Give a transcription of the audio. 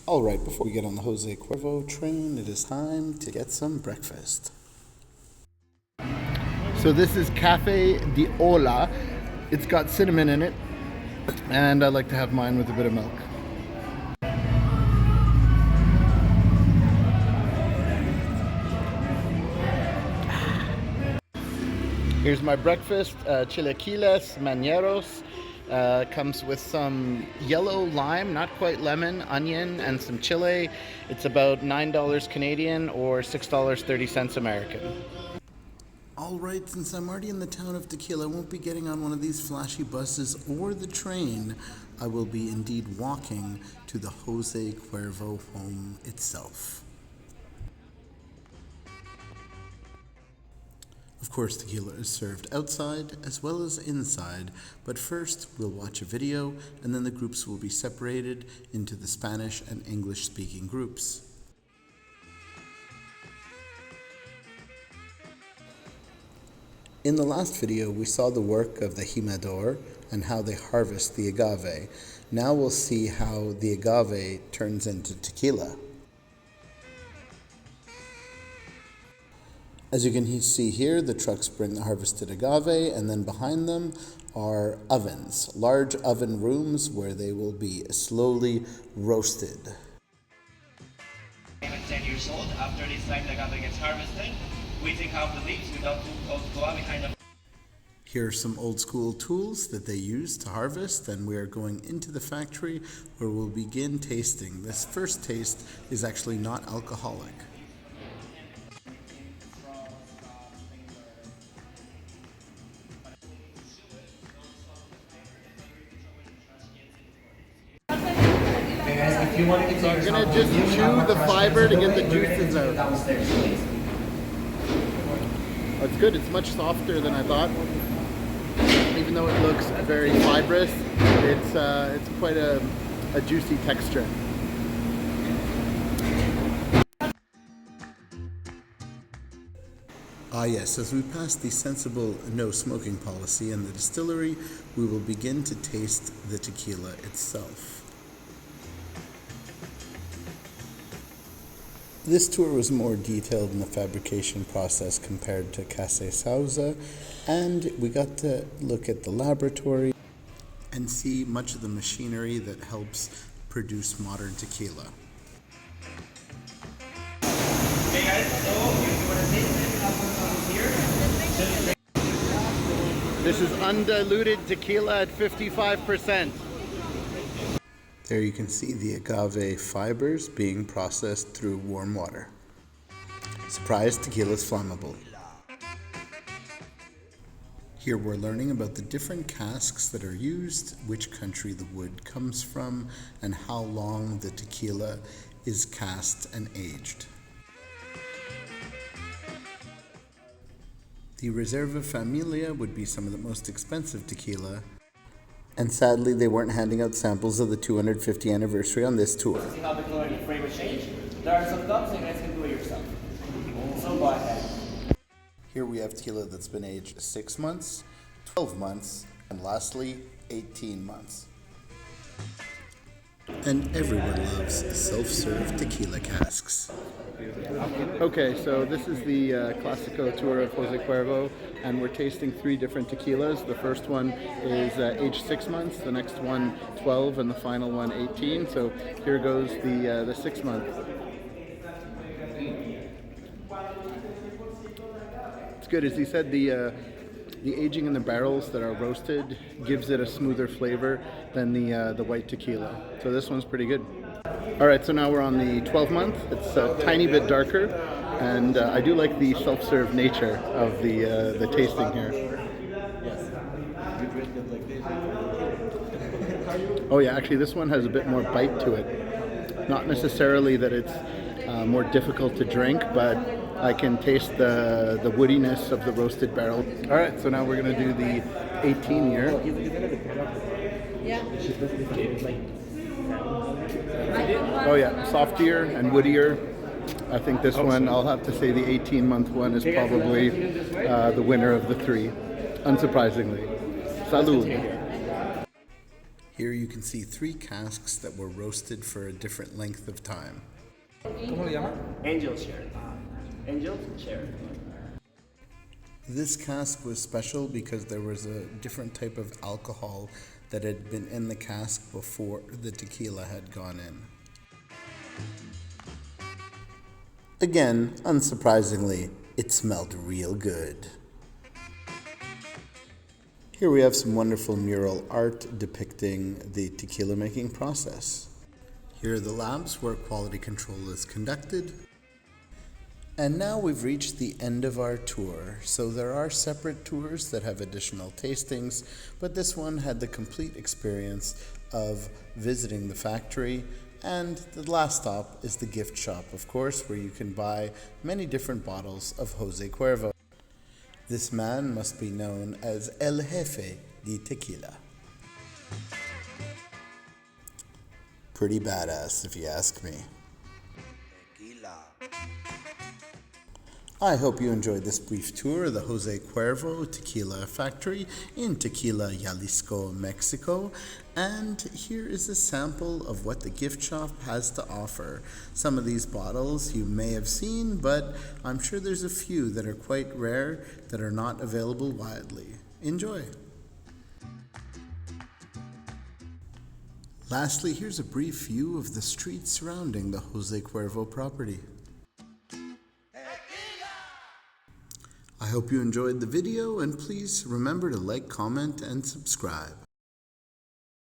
All right, before we get on the Jose Cuervo train, it is time to get some breakfast. So this is Cafe de Ola. It's got cinnamon in it, and I like to have mine with a bit of milk. Here's my breakfast, chilaquiles mañeros. Comes with some yellow lime, not quite lemon, onion, and some chile. It's about $9 Canadian or $6.30 American. All right, since I'm already in the town of Tequila, I won't be getting on one of these flashy buses or the train. I will be indeed walking to the Jose Cuervo home itself. Of course, tequila is served outside as well as inside, but first we'll watch a video and then the groups will be separated into the Spanish and English speaking groups. In the last video, we saw the work of the jimador and how they harvest the agave. Now we'll see how the agave turns into tequila. As you can see here, the trucks bring the harvested agave, and then behind them are ovens, large oven rooms where they will be slowly roasted. 10 years old. After this time, the agave gets harvested. We take out the leaves without to go behind the. Here are some old school tools that they use to harvest, and we are going into the factory where we'll begin tasting. This first taste is actually not alcoholic. If you want to So I'm going to just chew the fiber to get the juices out. That's good. It's much softer than I thought. Even though it looks very fibrous, it's quite a juicy texture. Ah yes, as we pass the sensible no smoking policy in the distillery, we will begin to taste the tequila itself. This tour was more detailed in the fabrication process compared to Casa Sauza, and we got to look at the laboratory and see much of the machinery that helps produce modern tequila. Hey guys, so if you want to taste it, here. This is undiluted tequila at 55%. There you can see the agave fibers being processed through warm water. Surprise, tequila is flammable. Here we're learning about the different casks that are used, which country the wood comes from, and how long the tequila is cast and aged. The Reserva Familia would be some of the most expensive tequila, and sadly they weren't handing out samples of the 250th anniversary on this tour. See how the color and the flavor change? There are some cups and you guys can do it yourself. So go ahead. Here we have tequila that's been aged 6 months, 12 months, and lastly, 18 months. And everyone loves self-serve tequila casks. Okay, so this is the Classico tour of Jose Cuervo, and we're tasting 3 different tequilas. The first one is aged 6 months, the next one 12, and the final one 18. So here goes the 6 month. It's good, as he said, the aging in the barrels that are roasted gives it a smoother flavor than the white tequila. So this one's pretty good. All right, so now we're on the 12 month. It's a tiny bit darker, and I do like the self-serve nature of the tasting here. Oh yeah, actually this one has a bit more bite to it. Not necessarily that it's more difficult to drink, but I can taste the woodiness of the roasted barrel. All right, so now we're gonna do the 18 year. Yeah. Oh yeah, softer and woodier. I think this one, I'll have to say the 18-month one is probably the winner of the 3, unsurprisingly. Salud. Here you can see 3 casks that were roasted for a different length of time. ¿Cómo le llaman? Angel share. Angel share. This cask was special because there was a different type of alcohol that had been in the cask before the tequila had gone in. Again, unsurprisingly, it smelled real good. Here we have some wonderful mural art depicting the tequila making process. Here are the labs where quality control is conducted. And now we've reached the end of our tour. So there are separate tours that have additional tastings, but this one had the complete experience of visiting the factory. And the last stop is the gift shop, of course, where you can buy many different bottles of Jose Cuervo. This man must be known as El Jefe de Tequila. Pretty badass, if you ask me. Tequila. I hope you enjoyed this brief tour of the Jose Cuervo Tequila Factory in Tequila, Jalisco, Mexico. And here is a sample of what the gift shop has to offer. Some of these bottles you may have seen, but I'm sure there's a few that are quite rare that are not available widely. Enjoy! Lastly, here's a brief view of the streets surrounding the Jose Cuervo property. I hope you enjoyed the video, and please remember to like, comment, and subscribe.